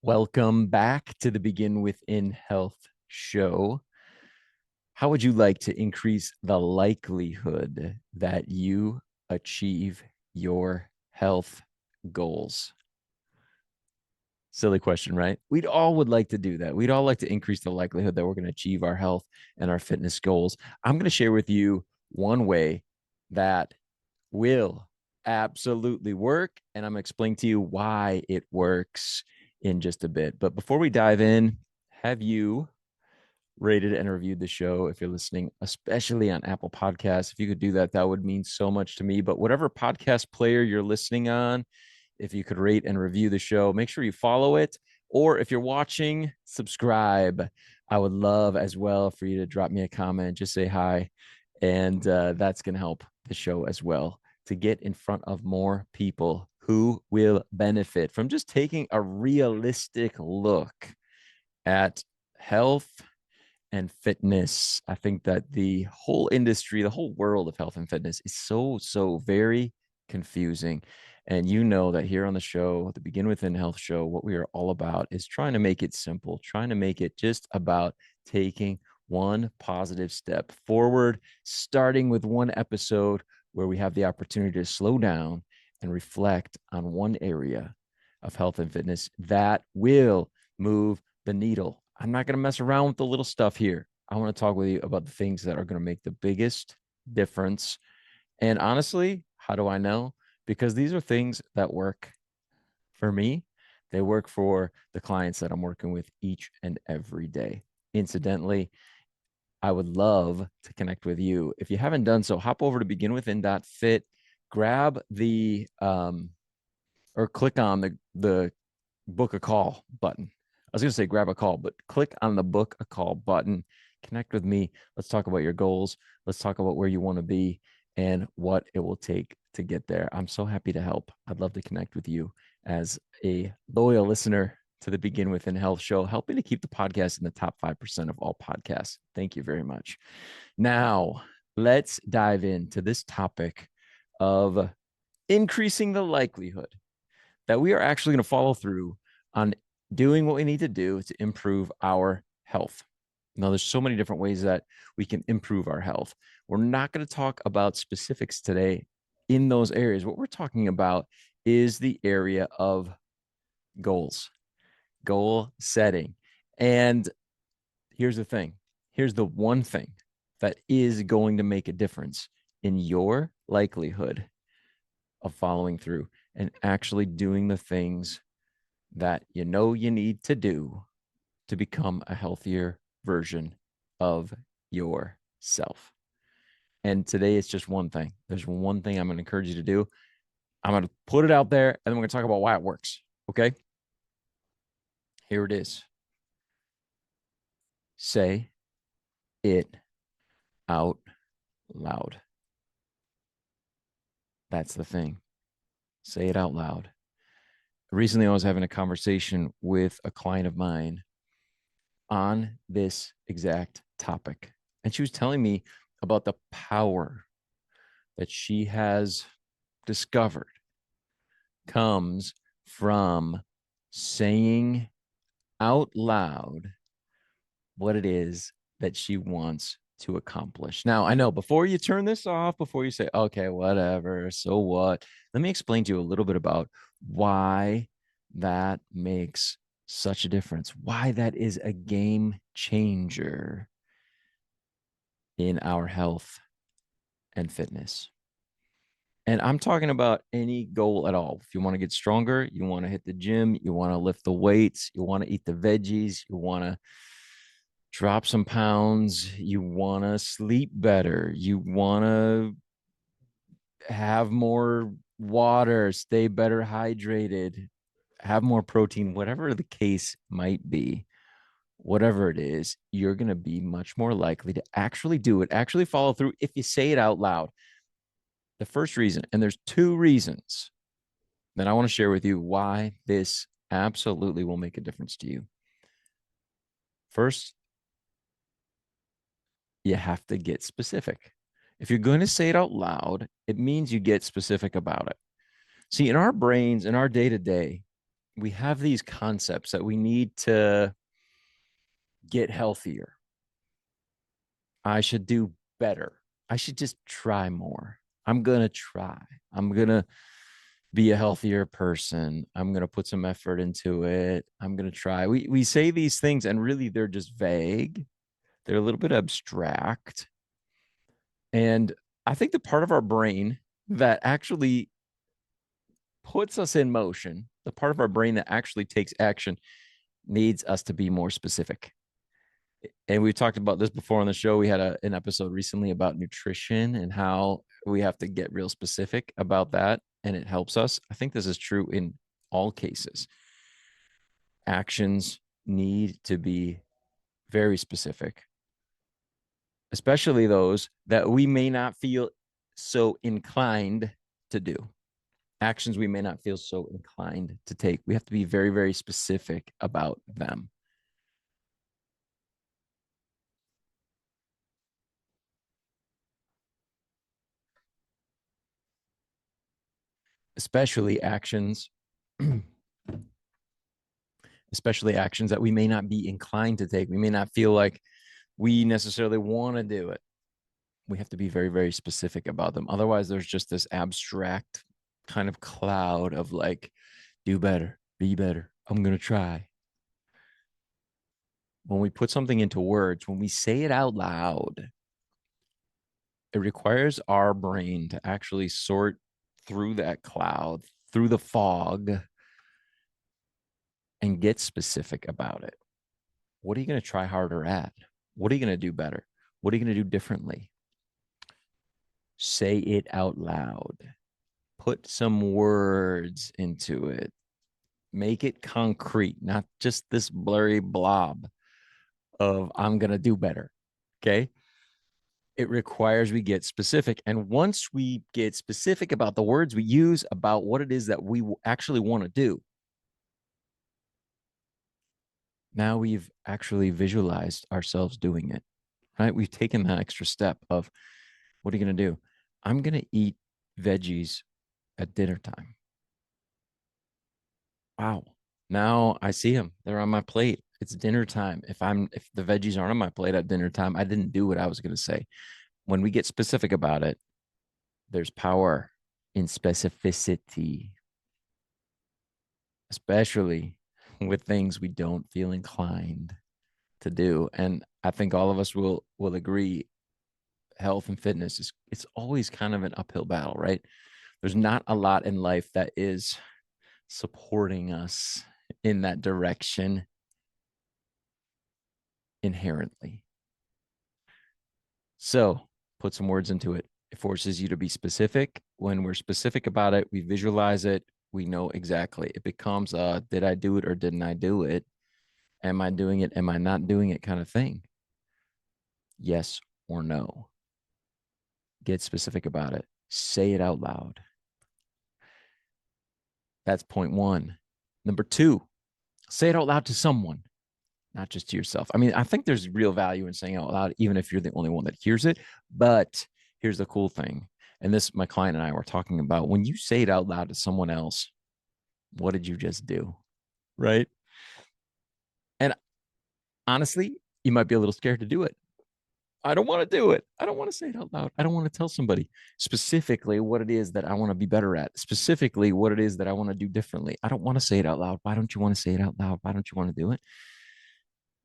Welcome back to the Begin Within Health show. How would you like to increase the likelihood that you achieve your health goals? Silly question, right? We'd all would like to do that. We'd all like to increase the likelihood that we're going to achieve our health and our fitness goals. I'm going to share with you one way that will absolutely work, and I'm going to explain to you why it works in just a bit. But before we dive in, have you rated and reviewed the show if you're listening, especially on Apple Podcasts? If you could do that, that would mean so much to me. But whatever podcast player you're listening on, if you could rate and review the show, make sure you follow it. Or if you're watching, subscribe. I would love as well for you to drop me a comment, just say hi. And that's going to help the show as well to get in front of more people who will benefit from just taking a realistic look at health and fitness. I think that the whole industry, the whole world of health and fitness is so very confusing. And you know that here on the show, the Begin Within Health show, what we are all about is trying to make it simple, trying to make it just about taking one positive step forward, starting with one episode where we have the opportunity to slow down and reflect on one area of health and fitness that will move the needle. I'm not going to mess around with the little stuff here. I want to talk with you about the things that are going to make the biggest difference. And honestly, how do I know? Because these are things that work for me. They work for the clients that I'm working with each and every day. Incidentally, I would love to connect with you. If you haven't done so, hop over to beginwithin.fit, grab the or click on the book a call button. I was going to say grab a call, but click on the book a call button. Connect with me. Let's talk about your goals. Let's talk about where you want to be and what it will take to get there. I'm so happy to help. I'd love to connect with you as a loyal listener to the Begin Within Health show, helping to keep the podcast in the top 5% of all podcasts. Thank you very much. Now, let's dive into this topic of increasing the likelihood that we are actually going to follow through on doing what we need to do to improve our health. Now, there's so many different ways that we can improve our health. We're not going to talk about specifics today in those areas. What we're talking about is the area of goals, goal setting. And here's the thing. Here's the one thing that is going to make a difference in your likelihood of following through and actually doing the things that you know you need to do to become a healthier version of yourself. And today it's just one thing. There's one thing I'm going to encourage you to do. I'm going to put it out there and then we're going to talk about why it works. Okay. Here it is. Say it out loud. That's the thing. Say it out loud. Recently, I was having a conversation with a client of mine on this exact topic. And she was telling me about the power that she has discovered comes from saying out loud what it is that she wants to accomplish. Now, I know before you turn this off, before you say, okay, whatever, so what, let me explain to you a little bit about why that makes such a difference, why that is a game changer in our health and fitness. And I'm talking about any goal at all. If you want to get stronger, you want to hit the gym, you want to lift the weights, you want to eat the veggies, you want to drop some pounds, you want to sleep better, you want to have more water, stay better hydrated, have more protein, whatever the case might be, whatever it is, you're going to be much more likely to actually do it, actually follow through if you say it out loud. The first reason, and there's two reasons that I want to share with you why this absolutely will make a difference to you. First, you have to get specific. If you're going to say it out loud, it means you get specific about it. See, in our brains, in our day to day, we have these concepts that we need to get healthier. I should do better. I should just try more. I'm going to try. I'm going to be a healthier person. I'm going to put some effort into it. I'm going to try. We say these things and really they're just vague. They're a little bit abstract. And I think the part of our brain that actually puts us in motion, the part of our brain that actually takes action, needs us to be more specific. And we've talked about this before on the show. We had an episode recently about nutrition and how we have to get real specific about that, and it helps us. I think this is true in all cases. Actions need to be very specific, especially those that we may not feel so inclined to do. Actions we may not feel so inclined to take. We have to be very, very specific about them. Especially actions, especially actions that we may not be inclined to take. We may not feel like we necessarily want to do it. We have to be very, very specific about them. Otherwise, there's just this abstract kind of cloud of like, do better, be better. I'm going to try. When we put something into words, when we say it out loud, it requires our brain to actually sort through that cloud, through the fog, and get specific about it. What are you going to try harder at? What are you going to do better? What are you going to do differently? Say it out loud. Put some words into it. Make it concrete, not just this blurry blob of I'm going to do better. Okay. It requires we get specific. And once we get specific about the words we use, about what it is that we actually want to do, now we've actually visualized ourselves doing it, right? We've taken that extra step of what are you going to do? I'm going to eat veggies at dinner time. Wow. Now I see them. They're on my plate. It's dinner time. If the veggies aren't on my plate at dinner time, I didn't do what I was going to say. When we get specific about it, there's power in specificity, especially with things we don't feel inclined to do. And I think all of us will agree health and fitness is it's always kind of an uphill battle, right? There's not a lot in life that is supporting us in that direction inherently. So put some words into it. It forces you to be specific. When we're specific about it, we visualize it. We know exactly. It becomes a did I do it or didn't I do it? Am I doing it? Am I not doing it kind of thing? Yes or no. Get specific about it. Say it out loud. That's point one. Number two, say it out loud to someone, not just to yourself. I mean, I think there's real value in saying it out loud, even if you're the only one that hears it. But here's the cool thing. And this, my client and I were talking about when you say it out loud to someone else, what did you just do? Right. And honestly, you might be a little scared to do it. I don't want to do it. I don't want to say it out loud. I don't want to tell somebody specifically what it is that I want to be better at, specifically what it is that I want to do differently. I don't want to say it out loud. Why don't you want to say it out loud? Why don't you want to do it?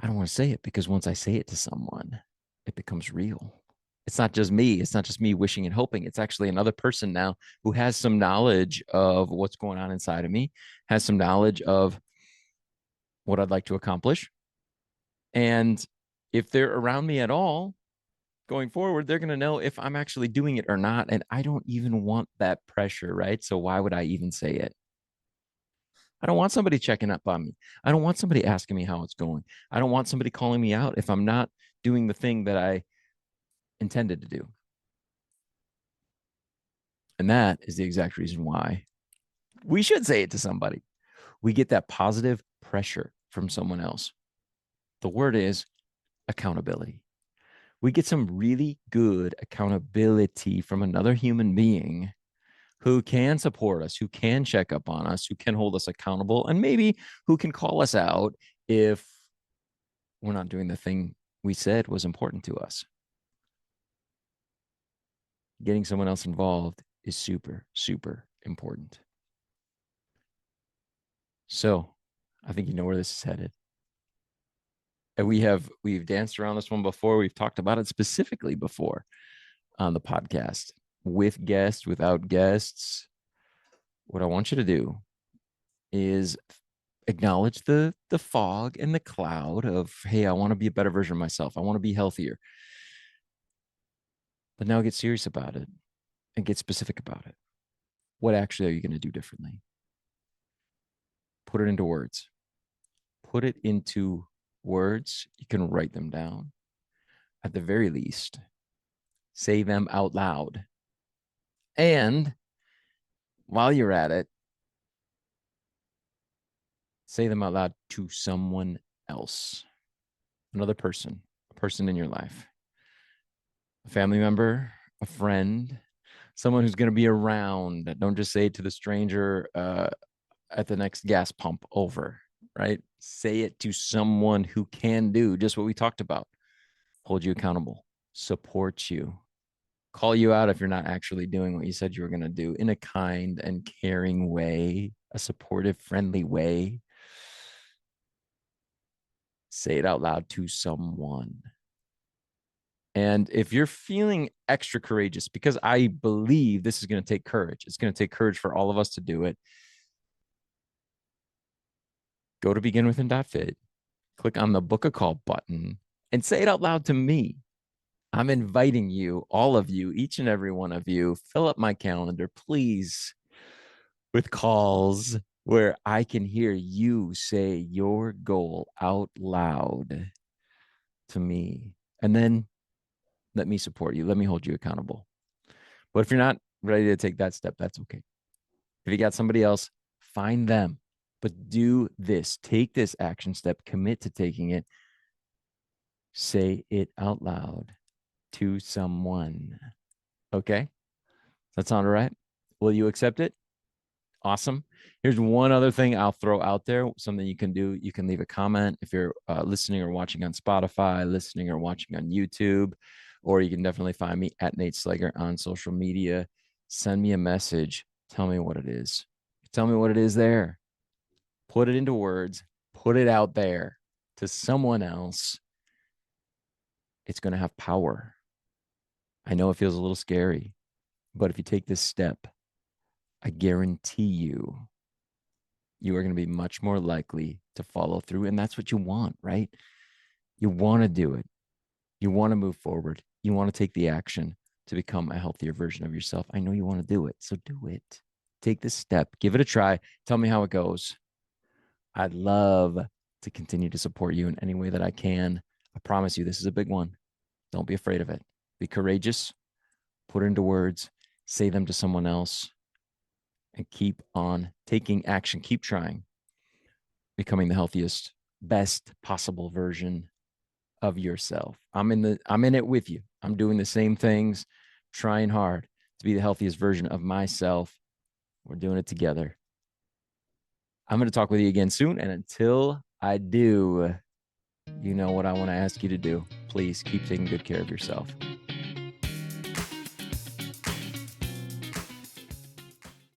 I don't want to say it because once I say it to someone, it becomes real. It's not just me. It's not just me wishing and hoping. It's actually another person now who has some knowledge of what's going on inside of me, has some knowledge of what I'd like to accomplish. And if they're around me at all going forward, they're going to know if I'm actually doing it or not. And I don't even want that pressure, right? So why would I even say it? I don't want somebody checking up on me. I don't want somebody asking me how it's going. I don't want somebody calling me out if I'm not doing the thing that I intended to do. And that is the exact reason why we should say it to somebody. We get that positive pressure from someone else. The word is accountability. We get some really good accountability from another human being who can support us, who can check up on us, who can hold us accountable, and maybe who can call us out if we're not doing the thing we said was important to us. Getting someone else involved is super, super important. So I think you know where this is headed. And we've danced around this one before. We've talked about it specifically before on the podcast, with guests, without guests. What I want you to do is acknowledge the fog and the cloud of, hey, I want to be a better version of myself. I want to be healthier. But now get serious about it and get specific about it. What actually are you going to do differently? Put it into words. Put it into words. You can write them down. At the very least, say them out loud. And while you're at it, say them out loud to someone else, another person, a person in your life, a family member, a friend, someone who's going to be around. Don't just say it to the stranger at the next gas pump over, right? Say it to someone who can do just what we talked about, hold you accountable, support you, call you out if you're not actually doing what you said you were going to do in a kind and caring way, a supportive, friendly way. Say it out loud to someone. And if you're feeling extra courageous, because I believe this is going to take courage, it's going to take courage for all of us to do it. Go to beginwithin.fit, click on the book a call button, and say it out loud to me. I'm inviting you, all of you, each and every one of you, fill up my calendar, please, with calls where I can hear you say your goal out loud to me. And then let me support you. Let me hold you accountable. But if you're not ready to take that step, that's okay. If you got somebody else, find them. But do this. Take this action step. Commit to taking it. Say it out loud to someone. Okay? That sound all right? Will you accept it? Awesome. Here's one other thing I'll throw out there, something you can do. You can leave a comment if you're listening or watching on Spotify, listening or watching on YouTube, or you can definitely find me at Nate Slager on social media. Send me a message. Tell me what it is. Tell me what it is there. Put it into words. Put it out there to someone else. It's going to have power. I know it feels a little scary, but if you take this step, I guarantee you, you are going to be much more likely to follow through. And that's what you want, right? You want to do it. You want to move forward. You want to take the action to become a healthier version of yourself. I know you want to do it. So do it. Take this step. Give it a try. Tell me how it goes. I'd love to continue to support you in any way that I can. I promise you, this is a big one. Don't be afraid of it. Be courageous. Put it into words. Say them to someone else. And keep on taking action. Keep trying. Becoming the healthiest, best possible version of yourself. I'm in it with you. I'm doing the same things, trying hard to be the healthiest version of myself. We're doing it together. I'm going to talk with you again soon. And until I do, you know what I want to ask you to do. Please keep taking good care of yourself.